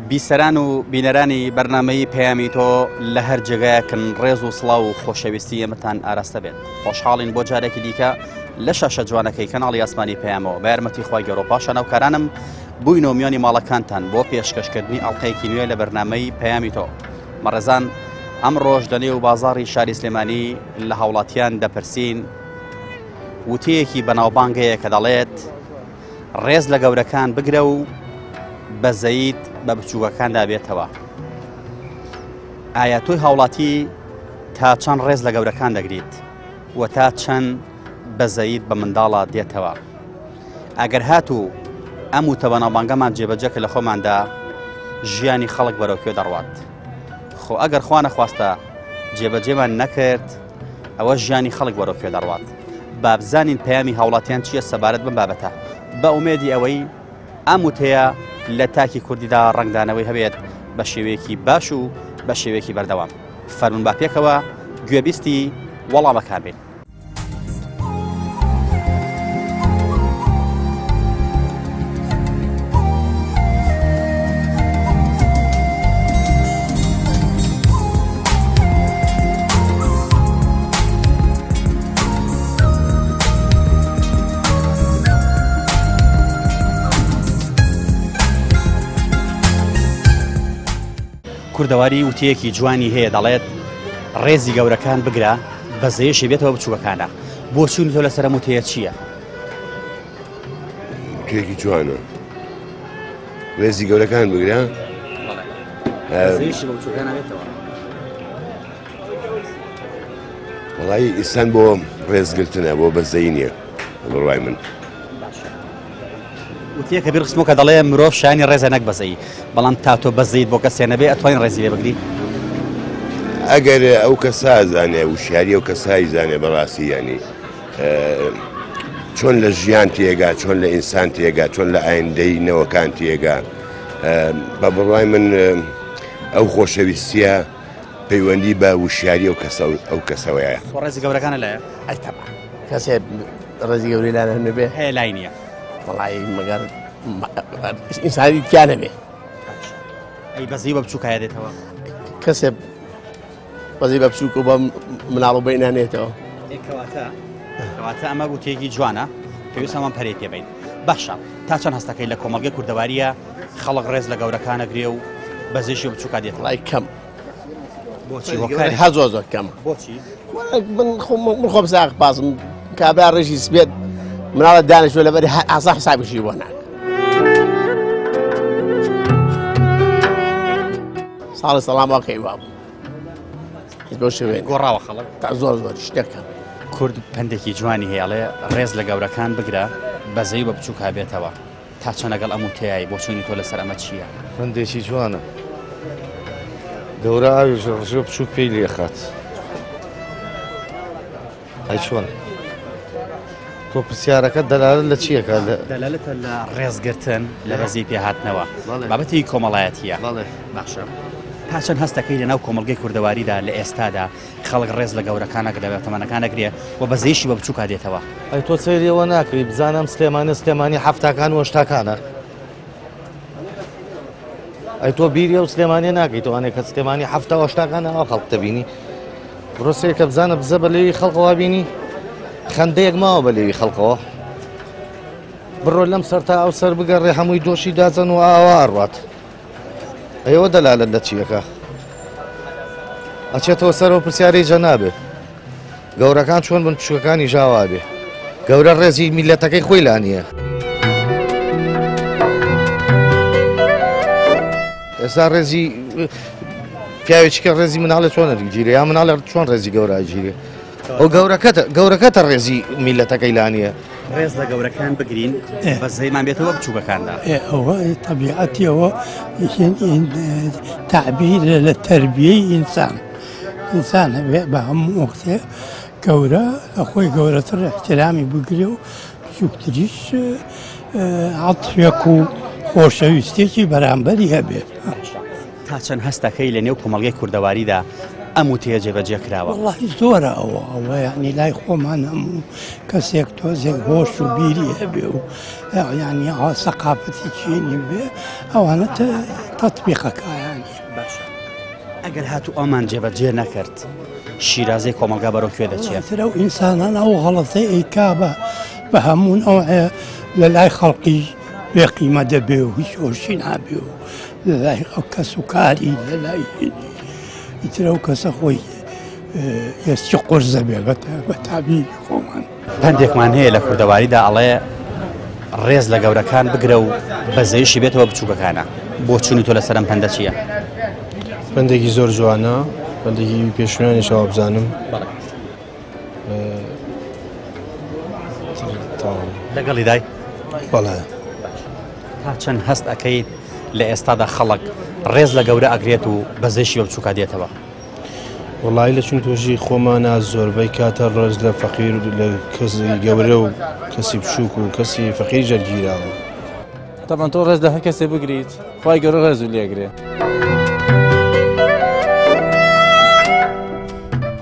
بیسەران و بینەرانی بەرنامەی پەیامی تۆ لە هەر جێگایەکن ڕێز و سڵاو و خۆشەویستی ئێمەتان ئاراستە بێت. خۆشحاڵین بۆ جارێکی دیکە لە شاشە جوانەکەی کەناڵی ئاسمانی پەیامەوە بە یارمەتی خوای گەورە و پاشە ناوکارانم بووینەوە میانی ماڵەکانتان بۆ پێشکەشکردنی ئەڵقەیەکی نوێ لە بەرنامەی پەیامی تۆ. مەڕێزان، ئەم ڕۆژ دەنێ و بازاڕی شاری سلێمانی لە هاوڵاتیان دەپرسین وتەیەکی بەناوبانگەیە کە دەڵێت ڕێز لە گەورەکان بگرە و بەزەیت بە بچووکەکاندا بێتەوە. ئایا تۆی هاوڵاتی تا چەند ڕێز لە گەورەکان دەگریت و تا چەند بەزەیت بە منداڵە دێتەوە؟ ئەگەر هاتوو ئەم وتە بەناوبانگەمان جێبەجێ کە لە خۆماندا ژیانی خەڵک بەرەوکوێ دەڕوات. خۆ ئەگەر خوا نەخواستە جێبەجێمان نەکرد ئەوە ژیانی خەڵک بەرەوکوێ دەڕوات. با بزانین پەیامی هاوڵاتیان چییە سەبارەت بم بابەتە، بە ئومێدی ئەوەی ئەم وتەیە لە تاکی کوردیدا ڕنگدانەوەی هەبێت بە شێوەیەکی باش و بە شێوەیەکی بەردەوام. فەرمون با پێکەوە گوێبیستی وەڵامەکان بین. کوردەواری وتەیەکی جوانی هەیە دەڵێت ڕێزی گەورەکان بگرە بەزەیەشی بێتەوە بچووکەکانە. بۆ چوونی تۆ لەسەر وتەیە چییە؟ وتەیەکی جوانە. ڕێزی گەورەکان بگرە بەزەیەشی بە بچووکانە بێتەوە. وەڵای ئینسان بۆ ڕێزگرتنە، بۆ بەزەی نییە بڕوای من. وتەیەکە بیرخستمەوە کە دەڵێ مرۆڤ شایانی ڕێزە نەک بەزەیی، بەڵام تا تۆ بەزەیت بۆ کەسێ نەبێ ئەتوانین ڕێزی لێ بگری؟ ئەگەر ئەو کەسا زانێ وشیاری ئەو کەسایی زانێ بەڕاستی ینی چۆن لە ژیان تێگا، چۆن لە ئینسان تێگا، چۆن لە ئایندەی نەوەکان تێگا، بە بڕوای من ئەو خۆشەویستیە پەیوەندی بە وشیاری ئەو کەسەوەیە. ڕێزی گەورەکانە لایە؟ ئەیتەبع کەسێ ڕێزی گەوری لا نەبێ هەیە لای نییە. وڵی مەگەر ئینسانی تیانە بێ. ئەی بەزەی بە بچووکایە دێتەوە؟ کەسێ بەزەی بە بچووک و بە مناڵ و بەینانێتەوە. کەواتە ئەمە وتەیەکی جوانە، پێویستە ئەمان پەرەی پێبین. باشە، تا چەند هەستەکەی لە کۆمەڵگەی کوردەواریە خەڵک ڕێز لە گەورەکانە گرێ و بەزەیشی بە بچووکا دێتەوە؟ وڵی کەم. بۆچی؟ هە زۆر کەم. بۆچی؟ من خۆم ساق باسم کابرا ڕێژی سبێت مناڵە دانیشتووە لەبەری ئاسا حسابیشی بۆ ناکە. ساڵی سەڵام واقعی وا بوو. بۆ شوێن گۆڕاوە خەڵک زۆر شتێکە. کورد پندێکی جوانی هەیەڵێ ڕێز لە گەورەکان بگرە بەزەی بە بچووکا بێتەوە. تا چەند لەگەڵ ئەم وتەیە بۆ چوونی تۆ لەسەر ئەمە چییە؟ پندێکی جوانە. گەورە ئاوی ڕژە بچووک پێی لێخات. ئەی چۆن؟ تۆ پرسیارەکە دەلالت لە چیەکە؟ دەلالەتە لە ڕێزگرتن لە بەزەی پێهاتنەوە بابەتی کۆمەڵایەتیە. باشە، تا چەند هەستەکەی لەناو کۆمەڵگەی کوردەواریدا لە ئێستادا خەڵک ڕێز لە گەورەکانە لە تەمەنەکان نەگرێ و بەزەیشی بە بچووکا دێتەوە؟ ئەی تۆ سەیرەوە ناکەی بزانم سلێمانی هەفتاکان و هەشتاکانە. ئەی تۆ بیریە و سلێمانی ناکەی، تۆوانێت کە سلێمانی هەفتە و هەشتاکانە ئەو خەڵک دەبینی. بڕۆ کە بزانە بزە بە لێوی خەڵکەوە بینی خەندەیەک ماوە بە لێوی خەڵکەوە. بڕۆ لەم سەر تا ئەو سەر بگەڕێ هەمووی دۆشی دازن و ئاوا ئەڕوات. ئەوە دەلالت لە چیەکە؟ ئەچێتەوە سەرەوە پرسیارەی جەنابێ گەورەکان چۆن بن بچووکەکانی ژاوا بێ. گەورە ڕێزی میلەتەکەی خۆی لا نییە. ئێستا ڕێزی پیاوێکیکە ڕێزی مناڵێت چۆن ئەگیرێ یا مناڵێت چۆن ڕێزی گەورە ئەگیرێ؟ ئەو گەورەکەتە ڕێزی میلەتەکەی لا نییە. ڕێز لە گەورەکان بگرین بەزەیمان بێتەوە بچووکەکاندا. ئەوە طبیعەتیەوە تعبیر لە تەربیەی ئینسان هەبێ بە هەموو وەختێ گەورە لە خۆی گەورەتر احترامی بگرێ و بچووکتریش عەتفێک و خۆشەویستێکی بەرامبەری هەبێ. تا چەند هەستەکەی لە نێو کۆمەڵگەی کوردەواریدا ئەم وتەیە جێبەجێ کراوە؟ وەڵاهی زۆرە ئەوە یعنی لای خۆمان هەموو کەسێک تۆزێک هۆش و بیری هەبێ و یعنی سەقافەتی چینی بێ ئەوانە تەطبیقەکایانی باشە ئەگەر هاتوو ئەمان جێبەجێ نەکرد شیرازەی کۆمەلگا بەرەو کوێ دەچێت ترە و ئینسانان ئەو غەڵەتەی ئەیکا بە هەموون ئەوەیە لە لای خەڵقی بێقیمە دەبێ و هیچ ئۆرشی نابێ و لە لای ئەو کەس و کاری لە لای ئیترە و کەسە خۆی هێستی قورزە بێ بە تابیری خۆمان پندێکمان هەیە لە کوردەواریدا ئەڵێ ڕێز لە گەورەکان بگرە و بەزەیشی بێتەوە بچووکەکانە بۆ چوونی تۆ لەسەرم پەندە چییە؟ پندێکی زۆر جوانە پندێکی پێشوانیشەوە بزانم لەگەڵی دای بەڵێ تا چەند هەست ئەەکەیت لە ئێستادا خەڵک ڕێز لە گەورە ئەگرێت و بەزەیشی بە بچووکە دێتەوە وڵی لە چون تۆژی خۆمانە زۆربەی کاتە ڕۆژ لە فەقیر لە کەسی گەورە و کەسی بچووک و کەسی فەقیر جەرگیراوە طبعا تۆ ڕێز لە هەر کەسێ بگریت خی گەورە ڕێز و لێگرێ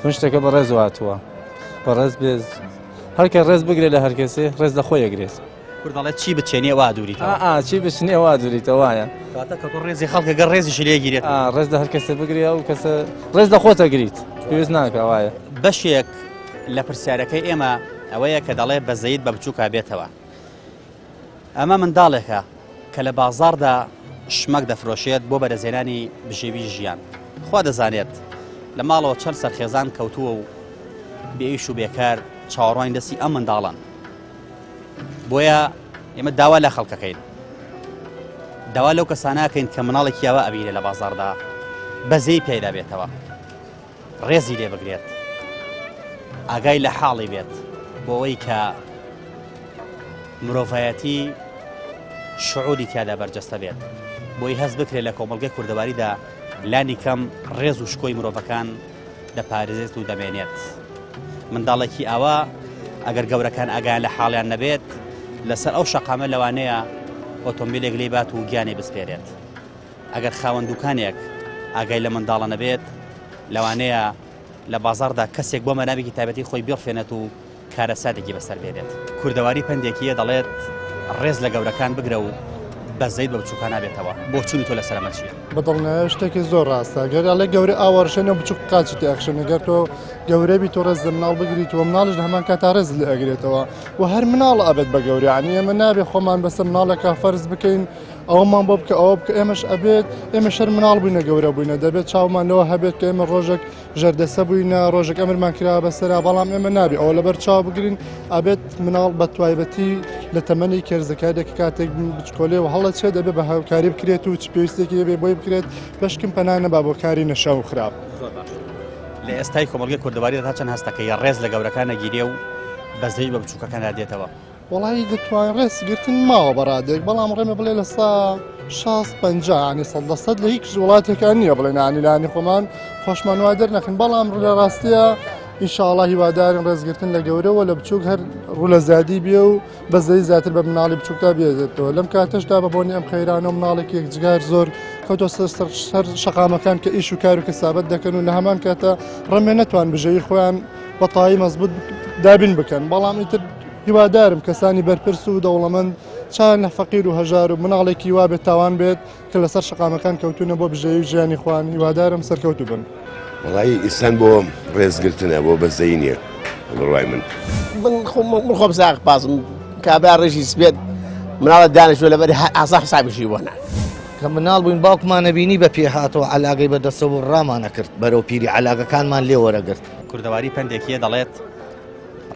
من شتەکە بە ڕێز هاتووە بە ڕێز بێز هەرکە ڕێز بگرێت لە هەر کەسێ ڕێز لە خۆی ئەگرێت کوردڵێت چی بچێنیە وا دووریتەوە چی بچنێ وا دووریتەوە وایە کاتە کە تۆ ڕێزی خەڵکە گەر ڕێزیشی لێگیرێت ڕێز لە هەر کەسێ بگرێ و کەسە ڕێز لە خۆت ئەگریت پێویست ناکە وایە بەشێک لە پرسیارەکەی ئێمە ئەوەیە کە دەڵێ بەزەیت بە بچووکە بێتەوە ئەمە منداڵێکە کە لە بازاردا شمەک دەفرۆشێت بۆ بەرەزێنانی بژێوی ژیان خوا دەزانێت لە ماڵەوە چەند سەرخێزان کەوتووە و بێئیش و بێکار چاوەڕوانی دەستی ئەم منداڵن بۆیە ئێمە داوا لە خەڵکەکەین داوا لەو کەساناکەین کە مناڵێکی یاوە ئەبینێ لە بازاردا بەزەی پێدا بێتەوە ڕێزی لێ بگرێت ئاگای لە حاڵی بێت بۆ ئەوەی کە مرۆڤایەتی شعوری تیادا بەرجەستە بێت بۆی هەست بکرێت لە کۆمەڵگەی کوردەواریدا لانی کەم ڕێز و شکۆی مرۆڤەکان دەپارێزێت و دەمێنێت منداڵێکی ئاوا ئەگەر گەورەکان ئاگایان لە حاڵیان نەبێت لەسەر ئەو شەقامە لەوانەیە ئۆتۆمبیلێک لێ بات و گیانی بسپێرێت ئەگەر خاوەن دوکانێک ئاگای لە منداڵە نەبێت لەوانەیە لە بازاردا کەسێک بۆ مەنابێکی تایبەتی خۆی بێڵفێنێت و کارە سادێکی بەسەر بێنێت کوردەواری پندێکیە دەڵێت ڕێز لە گەورەکان بگرە و بەزەیت بە بچووکە نابێتەوە بۆ چوونی تۆ لەسەرمە چیە؟ بەدڵنیایە شتێکی زۆر ڕاستە گەر گەورە ئاوەڕشێنە بچووک قاچی تێخشێنە گەر تۆ گەورەبی تۆ ڕێز لە مناڵ بگریتەوە مناڵش لە هەمان کاتا ڕێز لێ ئەگرێتەوە و هەر مناڵ ئەبێت بە گەورەیانی ئێمە نابێ خۆمان بەسەر مناڵێکا فەرز بکەین ئەوەمان بۆ بکە ئەوە بکە ئێمەش ئەبێت ئێمە شەر مناڵ بووینە گەورە بووینە دەبێت چاومانەوە هەبێت کە ئێمە ڕۆژێک ژەردەسە بووینە ڕۆژێک ئەمرمان کرا بەسەرا بەڵام ئێمە نابێ ئەوە لەبەر چاو بگرین ئەبێت مناڵ بە توایبەتی لە تەمەنی کێرزەکارێکی کاتێک بچکۆلێ و هەڵە چێ دەبێت بە هاوکاری بکرێت و چ پێویستێکی بێ بۆی بکرێت بەشکم پەنانە با بۆ کاری نەشە و خراپ لە ئێستای کۆمەڵگەی کوردەواریدا تا چەند هەستەکەی ڕێز لە گەورەکانە گیرێ و بەزەی بە بچووکەکان دێتەوە وڵی دەتوانین ڕێزگرتن ماوە بەڕادێک بەڵام ڕێمە بڵێ لە سا 650 ینی 100% لە هیچ وڵاتێکان نییە بڵێن ئانیلانی خۆمان خۆشمان وا دەرنەخن بەڵام لە ڕاستیە ئینشاءڵڵا هیوادارین ڕێزگرتن لە گەورەوە لە بچووک هەر ڕوو لە زیادی بێ و بەزەی زیاتر بە مناڵی بچووکتا بێتەوە لەم کاتەشدا بە بۆنی ئەم خەیرانە و مناڵێک یەکجگار زۆر کەوتۆ سەر شەقامەکان کە ئیش و کار و کەسابەت دەکەن و لە هەمان کاتە ڕەمێ نەتوان بژەوی خۆیان بەتایی مەزبوط دابین بکەن بەڵام ئیتر هیوادارم کەسانی بەرپرس و دەوڵەمەند چان لە فەقیر و هەژار و مناڵێکی وا بێت تاوان بێت کە لەسەر شەقامەکان کەوتونە بۆ بژەوی ژیانی خوان هیوادارم سەرکەوتو بن وڵی ئیسان بۆ ڕێزگرتنە بۆ بەزەی نییە بڕوای من خۆم ساق پاسم کابرا ڕێژی سبێت مناڵە دانیشتووە لەبەر ئاسا حسابیشی بۆنا کە مناڵ بووین باوکمانە بینی بە پێ هاتەوە عەلاقەی بەدەستەوە ڕامانە کرد بەرەو پیری عەلاقەکانمان لێ وەرەگرت کوردەواری پندێکیە دەڵێت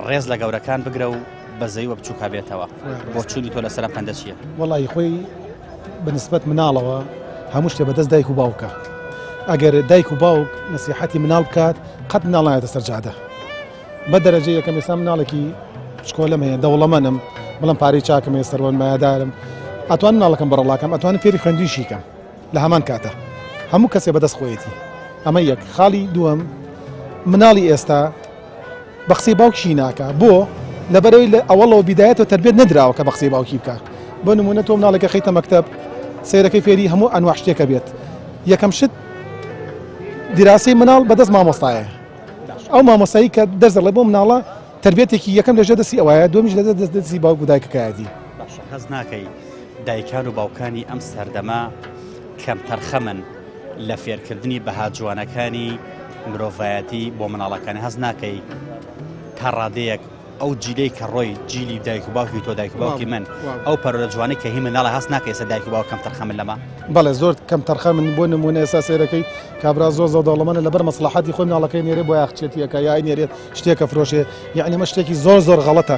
ڕێز لە گەورەکان بگرە و بەزەی وە بچووکە بێتەوە بۆ چوونی تۆ لەسەر پەندە چییە؟ وەڵی خۆی بەنسبەت مناڵەوە هەموو شتێ بەدەست دایک و باوکە ئەگەر دایک و باوک نەسیحەتی مناڵ بکات قەت مناڵایەتە سەرجادە بە دەرەجە یەکەم ئێستا مناڵێکی شکۆلەم هەیە دەوڵەمەنم بڵم پارەی چاکم هەیە سەروەرمایەدارم ئەتوان مناڵەکەم بەڕەڵاکەم ئەتوانم فێری خوێندیشیکەم لە هەمان کاتە هەموو کەسێ بەدەست خۆیەتی ئەمە یەک خاڵی دووەم مناڵی ئێستا بە قسەی باوکشی ناکە بۆ لەبەرەوەی لە ئەوەڵەوە بیدایەتەوە تربێت نەدراوە کە بە قسەی باوکی بکە بۆ نمونە تۆ مناڵەکە خەیتە مەکتەب سەیرەکەی فێری هەموو ئەنواع شتێکە بێت یەکەم شت دیراسی مناڵ بەدەست مامۆستایە ئەو مامۆستایی کە دەرزەڵێ بۆ مناڵە تربێتێکی یەکەم لەژێ دەستی ئەوایە دومیش لە دەستی باوک و دایکەکەیەتی حەز ناکەی دایکان و باوکانی ئەم سەردەما کەم تەرخەمن لە فێرکردنی بەها جوانەکانی مرۆڤایەتی بۆ مناڵەکانی هەز ناکەی تا ڕادەیەک ئەو جیلەی کە ڕۆی جیلی دایک و باوکی تۆ دایک و باوکی من ئەو پەرۆلە جوانی کە هی مناڵە هەست ناکەی سە دایک و باوک کەم تەرخەمن لەما بەڵێ زۆر کەم تەرخە من بۆ نمونە ئێستا سێرەکەی کابرا زۆر زۆر دەوڵەمەندە لەبەر مەسلحەتی خۆی مناڵەکەی نێرێ بۆ یاخچێتیەکە یا نێرێت شتێکە فرۆشێ یعنی مە شتێکی زۆر زۆر غەڵەتە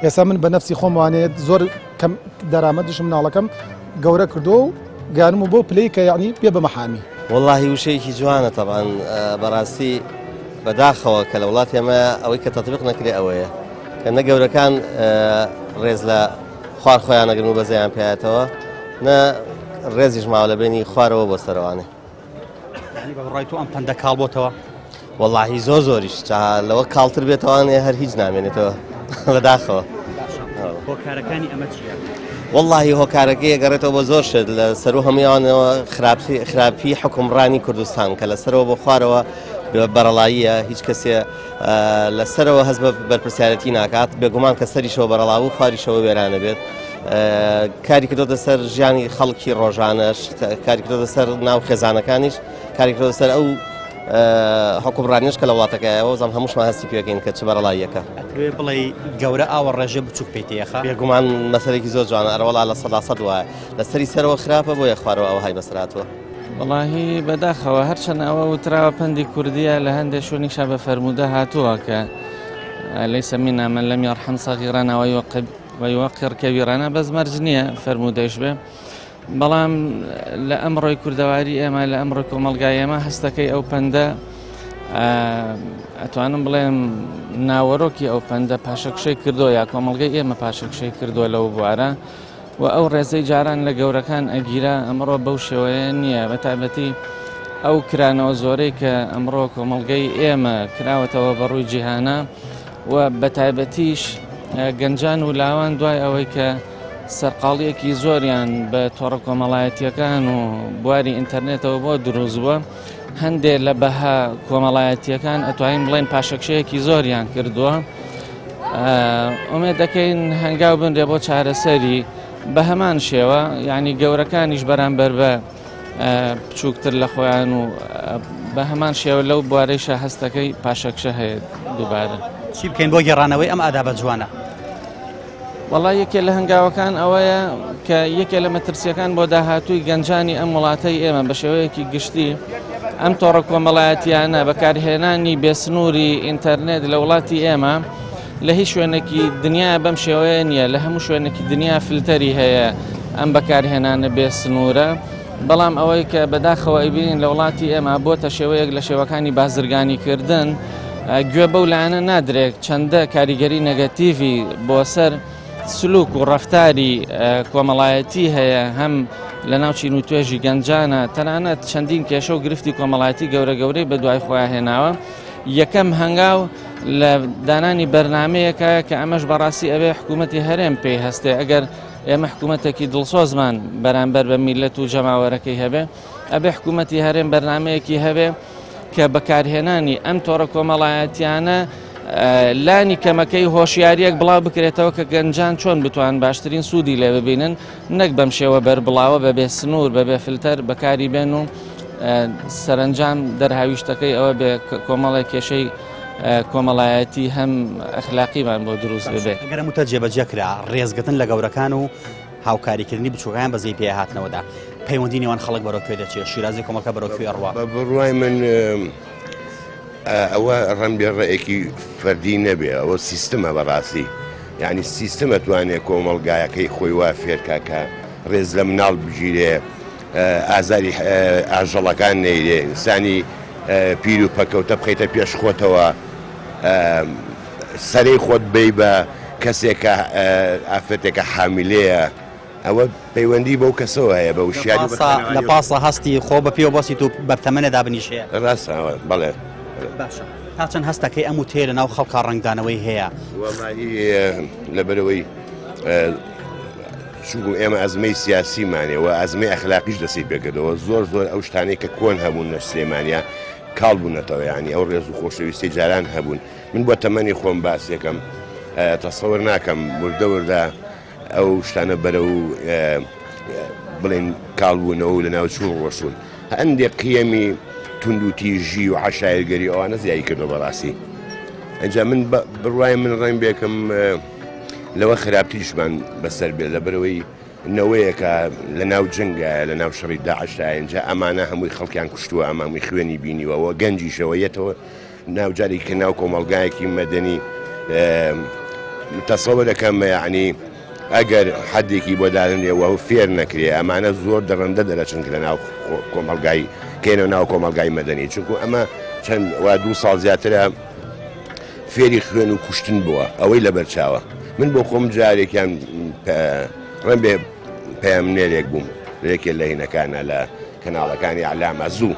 ئێستا من بە نەفسی خۆم وانێت زۆر کەم دەرامەتیش مناڵەکەم گەورە کردو و گانم و بۆ پلەی کە یعنی پێ بەمەحامی واللهی وشەیەکی جوانە طبعا بەڕاستی بەداخەوە کە لە وڵاتی ئەمە ئەوەی کە تەطبیق نەکرێ ئەوەیە کە نە گەورەکان ڕێز لە خوار خۆیان نەگرن و بەزەیان پێایەتەوە نە ڕێزیش ماوە لە بینی خوارەوە بۆ سەرەوانێ بەڕای تۆ ئەم پەندە کاڵ بۆتەوە واللهی زۆر زۆریش لەوە کاڵتر بێتەوانێ هەر هیچ نامێنێتەوە بەداخەوە هۆکارەکانی ئەمە چیە؟ واللهی هۆکارەکەی ئەگەڕێتەوە بۆ زۆر شت لە سەر و هەمویانەوە خراپی حکومڕانی کوردستان کە لەسەرەوە بۆ خوارەوە بەرەڵاییە هیچ کەسێ لەسەرەوە هەست بە بەرپرسیارەتی ناکات بێگومان کە سەریشەوە بەرەڵاو و خواریشەوە وێرانە بێت کاری کردۆتە سەر ژیانی خەڵکی ڕۆژانەش کاری کردۆتە سەر ناو خێزانەکانیش کاری کردۆتە سەر ئەو حکومڕانیش کە لە وڵاتەکەیەوە زەم هەمووشمان هەستی پێکەین کە چ بەرەڵاییەکە بڵێ گەورە ئاوە ڕێژە بچووک پێیتەیەخە بێگومان مەسەرێکی زۆر جوانە ئەرەوەڵا لە 100% وایە لەسەری سەرەوە خراپە بۆیە خوارەوە ئەوە های بەسراتوە واللهی بەداخەوە هەرچەند ئەوە وتراوە پەندی کوردیە لە هەندێک شوێنیشا بە فەرموودە هاتووە کە ليس منا من لم يرحم صغيرنا ويوقر كبيرنا بەس مەرج نییە فەرمودەش بێ بەڵام لە ئەمڕۆی کوردەواری ئێمە لە ئەمڕۆی کۆمەلگای ئێمە هەستەکەی ئەو پەندە ئەتوانم بڵێم ناوەڕۆکی ئەو پەندە پاشەکشەی کردو یا کۆمەلگای ئێمە پاشەکشەی کردووە لەو بوارە و ئەو ڕێزەی جاران لە گەورەکان ئەگیرە ئەمڕۆ بەو شێوەیە نییە بەتایبەتی ئەو کرانەوە زۆرەی کە ئەمڕۆ کۆمەلگەی ئێمە کراوەتەوە بەڕووی جیهانە و بەتایبەتیش گەنجان و لاوان دوای ئەوەی کە سەرقاڵیەکی زۆریان بە تۆڕە کۆمەڵایەتیەکان و بواری ئینتەرنێتەوە بۆ دروست بووە هەندێک لە بەها کۆمەڵایەتیەکان ئەتوانین بڵێن پاشەکشەیەکی زۆریان کردووە ئومێد دەکەین هەنگاو بنرێ بۆ چارەسەری بە هەمان شێوە یعنی گەورەکانیش بەرامبەر بە بچووکتر لە خۆیان و بە هەمان شێوە لەو بوارەیشە هەستەکەی پاشەکشە هەیە دووبارە چی بکەین بۆ گێڕانەوەی ئەم ئادابە جوانە وەڵا یەکێ لە هەنگاوەکان ئەوەیە کە یەکێ لە مەترسیەکان بۆ داهاتووی گەنجانی ئەم وڵاتەی ئێمە بە شێوەیەکی گشتی ئەم تۆڕە کۆمەڵایەتیانە بەکارهێنانی بێسنووری ئینتەرنێت لە وڵاتی ئێمە لە هیچ شوێنێکی دنیا بەم شێوەیە نییە لە هەموو شوێنێکی دنیا فلتەری هەیە ئەم بەکارهێنانە بێسنوورە بەڵام ئەوەی کە بەداخەوە ئەیبین لە وڵاتی ئێمە بۆتە شێوەیەک لە شێوەکانی بازرگانی کردن گوێ بەو لایەنە نادرێت چەندە کاریگەری نەگەتیڤی بۆ سەر سلوک و ڕەفتاری کۆمەڵایەتی هەیە هەم لە ناوچین و توێژی گەنجانە تەنانەت چەندین کێشە و گرفتی کۆمەڵایەتی گەورە گەورەی بە دوای خۆیان هێناوە یەکەم هەنگاو لە دانانی بەرنمەیەکە کە ئەمەش بەڕاستی ئەوێ حکوومەتی هەرێم پێی هەستێ ئەگەر ئێمە حکوومەتێکی دڵسۆزمان بەرامبەر بە میلەت و جەماوەرەکەی هەبێ ئەبێ حکوومەتی هەرێم بەرنمەیەکی هەبێ کە بەکارهێنانی ئەم تۆڕە کۆمەڵایەتیانە لانی کەمەکەی هۆشیاریەک بڵاو بکرێتەوە کە گەنجان چۆن بتوان باشترین سوودی لێ ببینن نەک بەم شێوە بەربڵاوە بەبێ سنوور بەبێ فلتەر بەکاری بێن و سەرنجام دەرهاویشتەکەی ئەوە بێ کۆمەڵی کێشەی کۆمەڵایەتی هەم ئەخلاقیمان بۆ دروست ببێ ئەگەر متە جێبەجێ کرا ڕێزگرتن لە گەورەکان و هاوکاریکردنی بچووکیان بەزەی پێ هاتنەوەدا پەیوەندی نێوان خەڵک بەرەوکوێ دەچێت شیرازی کۆمەڵکە بەرەوکوێ ڕوا بڕوای من ئەوە ڕەنبێ ڕێیەکی فەردی نەبێ ئەوە سیستمە بەڕاستی یعنی سیستمە توانێت کۆمەڵگایەکەی خۆی وا فێرکە کە ڕێز لە مناڵ بگیرێ ئازاری ئاژەڵەکان نەیرێ ئینسانی پیر و پەکەوتە بخەیتە پێش خۆتەوە سەرەی خۆت بێ بە کەسێکە ئافرەتێکە حامیلەیە ئەوە پەیوەندی بەو کەسەوە هەیە بە وشیاری لە پاسە هەستی خۆ بە پێوە بەسی و بەرتەمەنە دابنیشەیە ڕاستە بەڵێ باشە تا چەند هەستەکەی ئەم و تێ لە ناو خەڵکا ڕنگدانەوەی هەیە لەبەرەوەی چونکو ئێمە ئەزمەی سیاسیمانێەوە ئەزمەی ئەخلاقیش دەستی پێکردەوە زۆر ئەو شتانەی کە کۆن هەبوون لە سلێمانیا کاڵ بوونەتەوە ینی ئەو ڕێز و خۆشەویستی جاران هەبوون من بۆ تەمەنی خۆم باسیەکەم تەسەوەر ناکەم وردە ئەو شتانە بەرە و بڵێن کاڵبوونەوە و لە ناو چوون ڕۆشون هەندێک قیەمی تونند و تیژی و عشایرگەری ئەوانە زیایی کردەوە بەڕاستی ئەنجا من بڕوای من ڕێم بێکم لەوە خراپتیشمان بەسەر بێت لەبەرەوەی نەوەیەکە لە ناو جنگە لە ناو شەڕی داعشدا ئەنجا ئەمانە هەمووی خەڵکیان کوشتووە ئەمامی خوێنی بینیوەوە گەنجیشەوەیەتەوە ناوجارێک کە ناو کۆمەڵگایەکی مەدەنی تەسەوە دەکەم یعنی ئەگەر حەدێکی بۆ دادنێەوە و فێر نەکرێ ئەمانە زۆر دەڕەندە دەرەچن لە ناو کۆمەڵگای کێنە ناو کۆمەڵگای مەدەنی چونکو ئەمە چەند وا 2 ساڵ زیاترە فێری خوێن و کوشتن بووە ئەوەی لە بەرچاوە من بۆ خۆم جارێکیان ڕێم بێ پەیامنێرێک بووم لەیەکێ لە هینەکانە لە کەناڵەکانی عەلامە زوو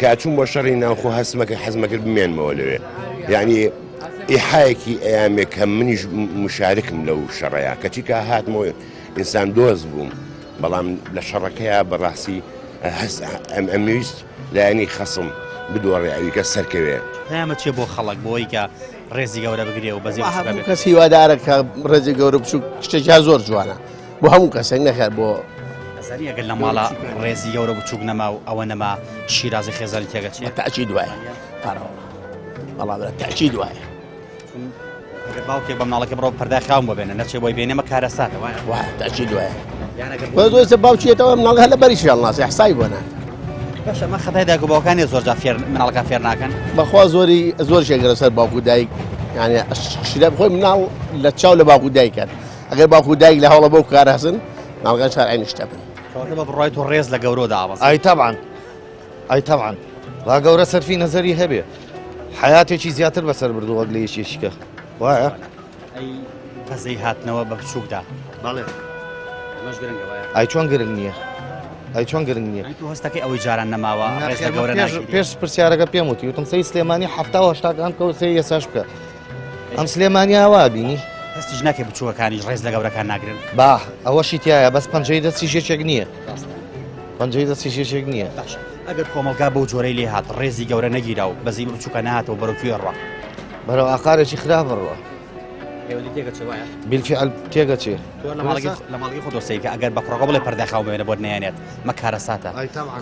کاچوون بۆ شەڕی ناوخۆ حەزمەکرد بمێنمەوە لەوێ یعنی ئیحایەکی ئەیامێک کە منیش مشارکم لەو شەڕەیە کەچی کە هاتمەوە ئینسان دۆست بووم بەڵام لە شەڕەکەیە بەڕاستی ئەمویست لایەنی خەسم بدۆڕێ ئەویکە سەرکەوێ پەیامە چێ بۆ خەڵک بۆی کە ڕێزی گەورە بگرێ و بەزی هەموو کەس هیوادارە کە ڕێزی گەورە بچوو شتێکا زۆر جوانە بۆ هەموو کەسێک نەخێر بۆ ئەزانی ئەگەر لە ماڵە ڕێزی گەورە بچووک نەما و ئەوە نەما شیرازی خێزانی تێگەچێت تاچی دوایە بەڵام تاچی دوایە ئەگەر باوکێک بە مناڵەکە بڕۆ پەرداخراون ببێنە نەچێ بۆی بێنێمە کارەساتە وایە تاچی دوایە زۆر باوچێتەوە مناڵ هەر لە بەریشی هەڵناسی حسای بۆ نات باشە ئەمە خەتای داگوباوەکانی زۆرجار مناڵەکە فێر ناکەن بەخوا زۆر شێگەرە سەر باوکو دایک یعنی شیرە بخۆی مناڵ لە چاو لە باوکو دایکات ئەگەر باوکو دایک لە هەوڵە بەو کارە هەسن ناڵگان شار عینی شتە بن بە بڕای تۆ ڕێز لە گەورۆدا ئاوەز ئای تەبعان ڕا گەورە سەرفی نەزەری هەبێ حیاتێکی زیاتر بەسەر بردووە لە یەکێکە وایە ئەی بەزەی هاتنەوە بە بچووکدا بەڵێ ئای چۆن گرنگ نییە ئەی چۆن گرنگ نییە تو هەستەکەی ئەوەی جاران نەماوە ڕێز لە گەورە پێش پرسیارەکە پێم وتی وتم سەی سلێمانی 70 کەوت سەی ئێساش بکە ئەم سلێمانی ئاوا بینی هەستیش ناکێ بچووەکانیش ڕێز لە گەورەکان ناگرن با ئەوەشی تایە بەس پەنجەی دەستی ژێچێک نییە پەنجەی دەستی ژێچێک نییە ئەگەر کۆمەلگا بەو جۆرەی لێ هات ڕێزی گەورە نەگیرا و بەزی بچووکە نهاتەوە بەرەوکوێ ڕوا بەرەو ئاخارێکی خراپە ڕوا بالفعل تێگەچێ لە ماڵگی خۆدۆسەیە کە ئەگەر بە کوڕەکە بڵێ پەرداخاو بێنە بۆ نەیانێت مە کارەساتە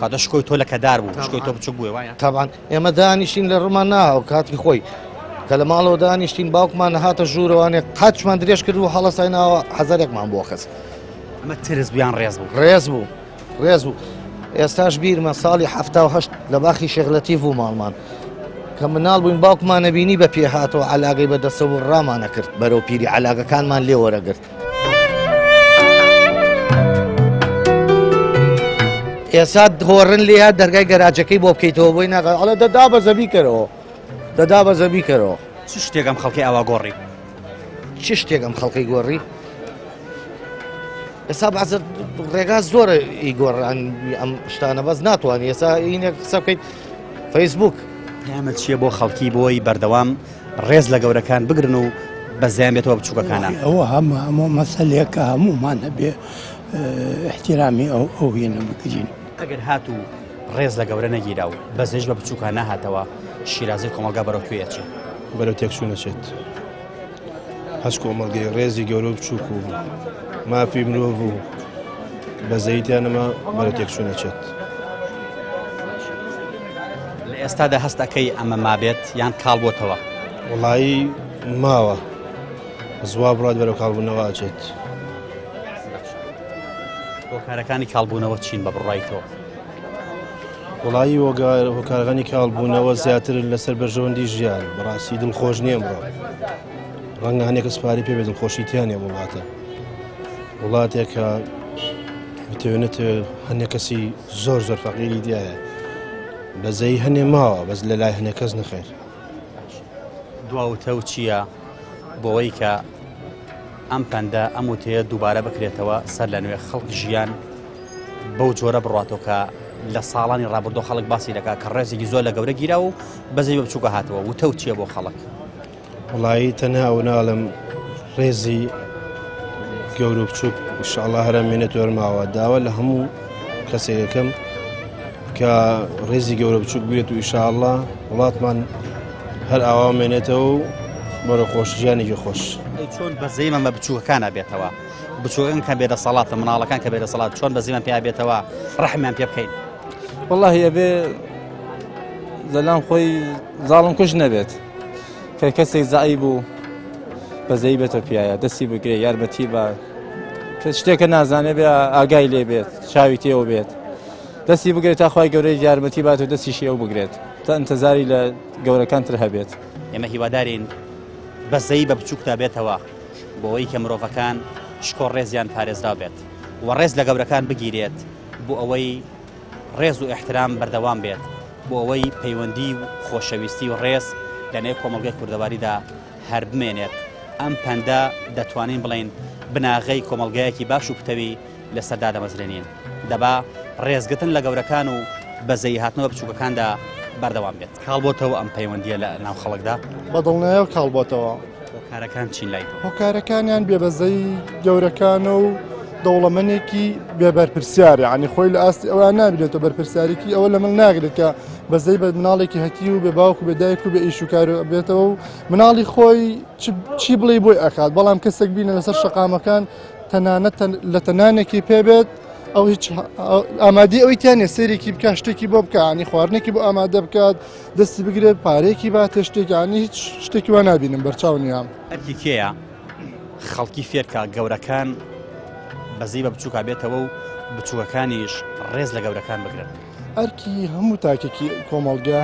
کاتە شکۆی تۆ لە کەدار بوو شکۆی تۆ بچوو بووە وایە تەبعان ئێمە دانیشتین لە ڕمان ناوە کاتی خۆی کە لە ماڵەوە دانیشتین باوکمان نەهاتە ژوورەوانێ قاچمان درێژ کرد و هەڵەسایناوە حەزارێکمان بۆ خست ئەمە ترس بوویان ڕێز بوو ئێستاش بیرمە ساڵی 1970 لە باخی شێغلەتیڤ بوو ماڵمان کە مناڵ بووین باوکمان نەبینی بە پێ هاتەوە عەلاقەی بەدەستەوە ڕامانە کرد بەرەو پیری عەلاقەکانمان لێ وەرەگرت ئێستا هۆڕن لێ هات دەرگای گەراجەکەی بۆ بکەیتەوە بۆی ناقە ئەڵە دەدا بە زەبی کەرەوە چ شتێکم خەڵکی ئاوا گۆڕی چ شتێکم خەڵکی گۆڕی ئێستا بەعزر ڕێگا زۆرە ئیگۆڕان ئەم شتانە بەس ناتوانانی ئێستا ئینێک قسە بکەیت فەیسبوک پەیامەت چییە بۆ خەڵکی بۆی بەردەوام ڕێز لە گەورەکان بگرن و بەزیان بێتەوە بچووکەکانە ئەوە هەموو مەسەلێکە هەمومان هەبێ احتیرامی ئەو هێنە بکرین ئەگەر هات و ڕێز لە گەورە نەگیرا و بەزێش بە بچووکە نەهاتەوە شیرازی کۆمەلگا بەرەو کوێچێت بەرەو تێکچوو نەچێت هەش کۆمەلگەی ڕێزی گەورە بچووک و مافی مرۆڤ و بەزەیتیانەمە بەرەو تێکچوو نەچێت لە ئێستادا هەستەکەی ئەمە مابێت یان کاڵ بۆتەوە وڵایی ماوە زوا بڕات بەرەو کاڵبوونەوە ئاچێت هۆکارەکانی کاڵبوونەوە چین بە بڕای تۆ وڵایی هۆکارەکانی کاڵبوونەوە زیاتر لەسەر بەرژەوەندی ژیان بەڕاستی دڵخۆش نییە بڕۆ ڕەنگە هەنێک سپاری پێ بێت دڵخۆشیتیانێ وڵاتە وڵاتێکە بتوێنێت هەنێک کەسی زۆر فەقیری دیایە بەزەی هەنێ ماوە بەس لە لای هەنێک کەس نەخێر دواوتە و چییە بۆەوەی کە ئەم پەندە ئەم وتەیە دووبارە بکرێتەوە سەر لە نوێ خەڵک ژیان بەو جۆرە بڕاتەوە کە لە ساڵانی ڕابردۆ خەڵک باسی دەکات کە ڕێزێکی زۆر لە گەورە گیرا و بەزەی بە بچووکە هاتەوە وتە و چییە بۆ خەڵک وڵایی تەنها ئەو ناڵم ڕێزی گەورە و بچووک ئینشاءڵڵا هەرە مێنێت وەرماوە داوە لە هەموو کەسێکەکەم کە ڕێزی گەورە بچووک بێت و ئینشاءڵڵا وڵاتمان هەر ئاوا مێنێتەوە و بەرە خۆش ژیانێکی خۆش چۆن بەزەی مەمە بچووکەکانە بێتەوە بچووکان کە بێدەسەڵاتە مناڵەکان کە بێدەسەڵات چۆن بەزیمان پێ بێتەوە ڕەحمیان پێ بکەین والله ئەبێ زەلام خۆی زاڵم کوژ نەبێت کە کەسێک زایی بوو بەزەی بێتە پیایە دەستی بگرێ یارمەتی بە شتێکە نازانێ بێ ئاگای لێ بێت چاوی تێوە بێت دەستی بگرێت تا خی گەورەی یارمەتی بات و دەستیشی ئەو بگرێت تا ئەنتەزاری لە گەورەکانتر هەبێت ئێمە هیوادارین بەزەی بە بچووکتا بێتەوە بۆ ئەوەی کە مرۆڤەکان شکۆ ڕێزیان پارێزرا بێت و ڕێز لە گەورەکان بگیرێت بۆ ئەوەی ڕێز و احترام بەردەوام بێت بۆ ئەوەی پەیوەندی و خۆشەویستی و ڕێز لە نێو کۆمەڵگەی کوردەواریدا هەر بمێنێت ئەم پەندە دەتوانین بڵین بناغەی کۆمەڵگەیەکی باش و پتەوی لەسەردا دەمەزرێنین دەبا ڕێزگرتن لە گەورەکان و بەزەی هاتنەوە بچووکەکاندا بەردەوام بێت کاڵبۆتەوە ئەم پەیوەندیە لە ناو خەڵکدا بەدڵنیایە کاڵبۆتەوە هۆکارەکان چین لای هۆکارەکانیان بێبەزەی گەورەکانە و دەوڵەمەندێکی بێبەرپرسیارە عنی خۆی لە ئاستی ئەوە نابێتەوە بەرپرسیارێکی ئەوە لە من ناگرێت کە بەزەی بە مناڵێکی هەتی و بێ باوک و بێدایک و بە ئیش و کار بێتەوە و مناڵی خۆی چی بڵێ بۆی ئەکات بەڵام کەسێک بینە لەسەر شەقامەکان تەنانەت لە تەنانێکی پێبێت ئەو هیچ ئامادەی ئەوەی تیانێ سەیرێکی بکە شتێکی بۆ بکە عنی خواردنێکی بۆ ئامادە بکات دەستی بگرێت پارێکی باتە شتێکی عنی هیچ شتێکی وا نبینم بەرچاو نیام ئەرکی کێیە خەڵکی فێرکە گەورەکان بەزەی بە بچووکا بێتەوە و بچووکەکانیش ڕێز لە گەورەکان بگرن ئەرکی هەموو تاکێکی کۆمەڵگە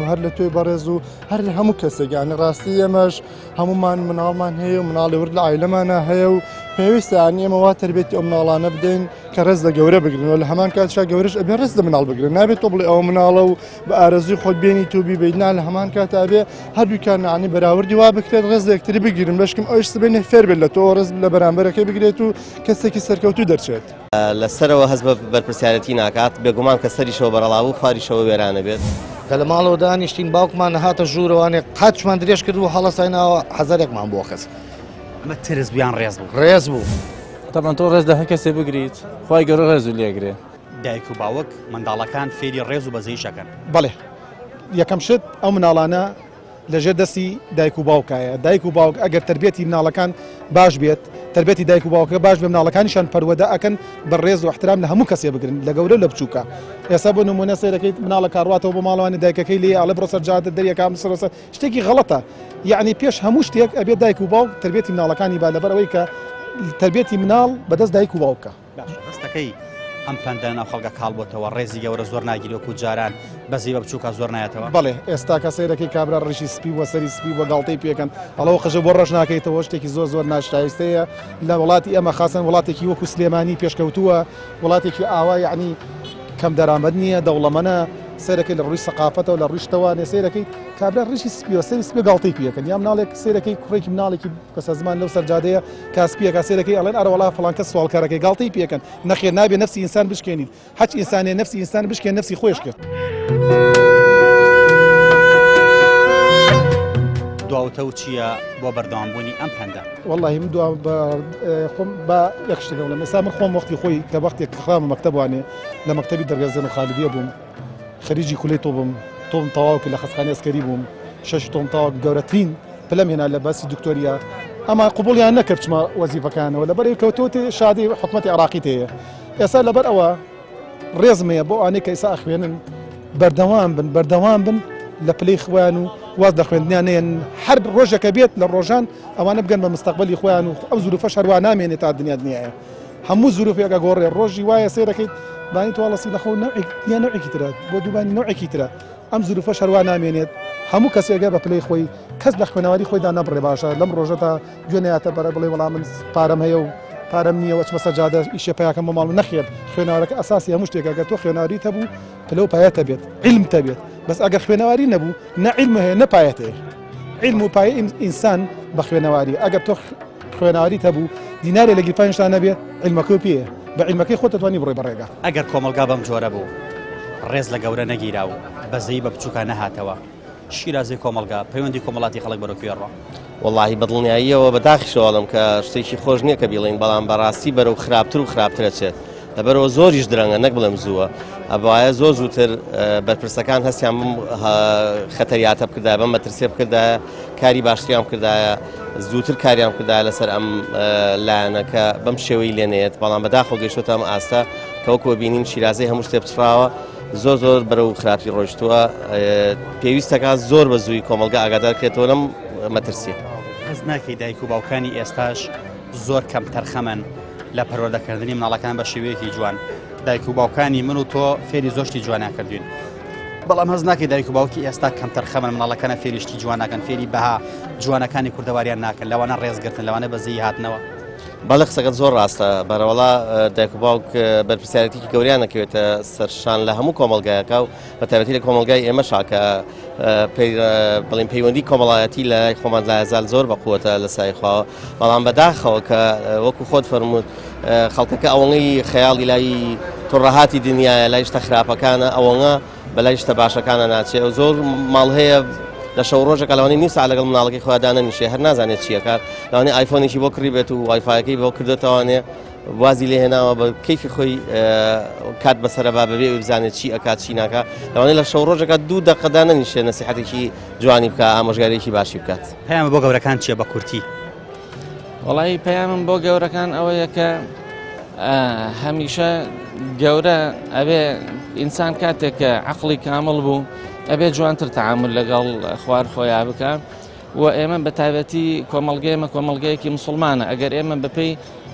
هەر لە توێ بەڕێز و هەر لە هەموو کەسێکیانی ڕاستی ئێمەش هەمومان مناڵمان هەیە و مناڵی ورد لە عیلەمانە هەیە و پێویستە عنی ئێمەوا تربێتی ئەو مناڵانە بدەین کە ڕێز لە گەورە بگرنەوە لە هەمان کاتشا گەورەش ئەبێ ڕێز لە مناڵ بگرن نابێت تۆ بڵێ ئەوە مناڵە و بە ئارەزوی خۆت بێنی توبی بیدنا لە هەمان کاتا بێ هەردووکان عنی بەراوردی وا بکرێت ڕێز لە یەکتری بگیرن بەشکم ئەوش سبێنێ فێر بێت لە تۆ ڕێز لە بەرامبەرەکەی بگرێت و کەسێکی سەرکەوتوو دەرچێت لەسەرەوە هەست بە بەرپرسیارەتی ناکات بێگومان کە سەریشەوە بەرەڵاو و خواریشەوە وێرانە بێت کە لە ماڵەوە دانیشتین باوکمان هاتە ژوورەوانێ قاچمان درێژ کرد و هەڵەساینەوە حەزارێکمان بۆ خست ئەمە ترس بیان ڕێز بوو ڕێز بوو تاان تۆ ڕێز لە هەر کەسێ بگریت خی گەورە ڕێز و لێگرێ دایک و باوک منداڵەکان فێری ڕێز و بەزەی شەکەن بەڵێ یەکەم شت ئەو مناڵانە لەژێر دەستی دایک و باوکایە دایک و باوک ئەگەر تربێتی مناڵەکان باش بێت تربێتی دایک و باوکە باش بێ مناڵەکانیشان پەروەدە ئەکەن بە ڕێز و احترام لە هەموو کەسێ بگرن لە گەورە لە بچووکە ئێستا بۆ نمونە سەیرەکەیت مناڵە کاڕاتەوە بۆ ماڵوانی دایکەکەی لێ ئەڵە بڕۆ سەرجادە دەریەکان سەرسە شتێکی غەڵەتە یعنی پێش هەموو شتێک ئەبێت دایک و باوک تربێتی مناڵەکانی با لەبەرەوەی کە تربێتی مناڵ بەدەست دایک و باوکە ڕستەکەی ئەم پەندە ناو خەڵکە کاڵبۆتەوە ڕێزی گەورە زۆر ناگیرۆک و جاران بەزی بە بچووکە زۆر نایەتەوە بەڵێ ئێستا کە سەیرەکەی کابرا ڕیشی سپی وە سەری سپی وە گاڵتەی پێکەن ئەڵەوە قژە بۆ ڕەش ناکەیتەوە شتێکی زۆر زۆر ناشایستەیە لە وڵاتی ئەمە خاسن وڵاتێکی وەکو سلێمانی پێشکەوتووە وڵاتێکی ئاوا یعنی کەم دەرامەد نییە دەوڵەمەنە سەیرەکەی لە ڕووی سەقافەتەوە لە ڕیشتەوانێ سەیرەکەی کابرا ڕیشی سپی وە سەری سپی گاڵتەی پێکەن یا مناڵێک سەیرەکەی کوڕێکی مناڵێکی کەسە زمان لەو سەرجادەیە کاسپیەکە سەیرەکەی ئەڵێن ئەرە وڵا فڵان کەس سوالکارەکەی گاڵتەی پێکەن نەخێر نابێ نەفسی ئینسان بشکێنیت هەچ ئینسانێ نەفسی ئینسان بشکێن نەفسی خۆش کرد دواوتە و چییە بۆ بەردەوامبوونی ئەم پەندە والله من دو خۆم بە یەک شتێک لە ئێستا من خۆم وەختی خۆی کە وەختێک خام مەکتەبوانێ لە مەکتەبی دەرگەزێن و خالیدیە بووم خەریجی کولی تۆ بووم تۆم تەواوکە لە خەستخانەی ئەسکەری بووم شەش تۆم تاواک گەورەترین پلەم هێنا لە باسی دکتۆریا ئەما قوبوڵیان نەکرد چمە وەزیفەکانەوە لەبەر کەوتوتێ شادی حکومەتی عراقی تەیە ئێستا لەبەر ئەوە ڕێزمەیە بۆ ئەوانەی کە ئێستا ئەخوێنن بەردەوام بن لە پلەی خوێن و واز لە خوێندنیانەیەن هەر ڕۆژێکە بێت لە ڕۆژان ئەوانە بگەن بە مستەقبەلی خۆیان و ئەو زوروفەش هەروە نامێنێت تا دنیا دنیاە هەموو زوروفێکە گۆڕێ ڕۆژی وایە سێرەکەیت بانی توڵەسی لەخۆ نوعێکی ترە بۆ دووبانی نوعێکی ترە ئەم زوروفەش هەروە نامێنێت هەموو کەسێکە بە پلەی خۆی کەس لە خوێنەوەری خۆیدا نەبڕێ باشە لەم ڕۆژە تا گوێنەیاتە بەرە بڵێ وەڵام من پارەم هەیە و پارەم نییە وەچمە سەجادە ئیشە پیاکەم بە ماڵ نەخێت خوێنەوەرەکە ئەساسی هەموو شتێکەکە تۆ خوێناوی هەبوو پلە و پایەتە بێت علم تەبێت بەس ئەگەر خوێنەواری نەبوو نە علم هەیە نە پایەتەیە علم و پایە ئینسان بە خوێنەواری ئەگەر تۆ خوێناواری هەبوو دینارێ لە گیرفانشتان نەبێت علمەکە پێیە بە علمەکەی خۆت دەتوانی بڕێ بەڕێگا ئەگەر کۆمەلگا بەم جۆرە بوو ڕێز لە گەورە نەگیرا و بەزەی بە بچووکە نەهاتەوە شیرازی کۆمەلگا پەیوەندی کۆمەڵاتی خەڵک بەرەوکوێڕە واللهی بەدڵنیاییەوە بەداخیشەوەڵم کە شتێکی خۆش نییە کە بیڵین بەڵام بەڕاستی بەرەو خراپتر و خراپترە چێت لەبەرەوە زۆریش درەنگە نەک بڵێم زووە ئەبواە زۆر زووتر بەرپرسەکان هەستیان خەتەریاتە بکردای بەم مەترسیە بکردایە کاری باشتریان بکردایە زووتر کاریان کردایە لەسەر ئەم لایەنەکە بەم شێوەی لێنێت بەڵام بەداخۆ گەیشتوتە ئەم ئاستە کەوەکو بینین شیرازەی هەموو شتێ بچراوە زۆر بەرەو خراپی ڕۆیشتووە پێویستەکە زۆر بە زووی کۆمەلگا ئاگادارکرێتەوە لەم مەترسیە. حەز ناکەی دایک و باوکانی ئێستاش زۆر کەم تەرخەمەن لە پەروەردەکردنی مناڵەکان بە شێوەیەکی جوان دایک و باوکانی من و تۆ فێری زۆشتی جوانیان کردوین بەڵام هەز ناکەی دایک و باوکی ئێستا کەم تەرخەمەن مناڵەکانە فێریشتی جوان ناکەن فێری بەها جوانەکانی کوردەواریان ناکەن لەوانە ڕێزگرتن لەوانە بەزەی هاتنەوە. بەڵێ قسەکەت زۆر ڕاستە بەرەوەڵا دایک و باوک بەرپرسیارەتێکی گەوریان نەکەوێتە سەرشان لە هەموو کۆمەلگایەکە و بە تایبەتی لە کۆمەلگای ئێمەشا کە بڵێن پەیوەندی کۆمەڵایەتی لە لای خۆمان لایەزال زۆر بەقووەتە لە سایخواوە بەڵام بەداخەوە کە وەکو خۆت فەرمووت خەڵکەکە ئەوەی خەیاڵی لای تۆڕەهاتی دنیاە لای شتە خراپەکانە ئەوەنە بەلای شتە باشەکانە ناچێت و زۆر ماڵ هەیە لە شەو ڕۆژێکە لەوانەیە نیم ساعت لەگەڵ مناڵەکەی خوددانە نیشێ هەر نازانێت چیەکە لەوانەیە ئایفۆنێکی بۆ کڕی بێت و وایفایەکەی بۆ کردێتەوانێ وازی لێ هێناوە بە کەیفی خۆی کات بەسەرە با بەبێ و بزانێت چی ئەکات چی ناکە لەوانەیە لە شەو ڕۆژێکە 2 دقەدا نەنیشێ نەسیحەتێکی جوانی بکە ئامۆژگارێکی باشی بکات. پەیامە بۆ گەورەکان چییە بە کورتی؟ وەڵی پەیامم بۆ گەورەکان ئەوەیە کە هەمیشە گەورە ئەبێ ئینسان کاتێک کە عەقڵی کامڵ بوو ئەبێ جوانتر تەعامل لەگەڵ خوار خۆیان بکە و ئێمە بە تایبەتی کۆمەڵگەیەمە کۆمەڵگەیەکی موسڵمانە ئەگەر ئێمە بەپێی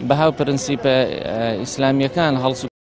بەهاو پرەنسیپە ئیسلامیەکان هەڵسو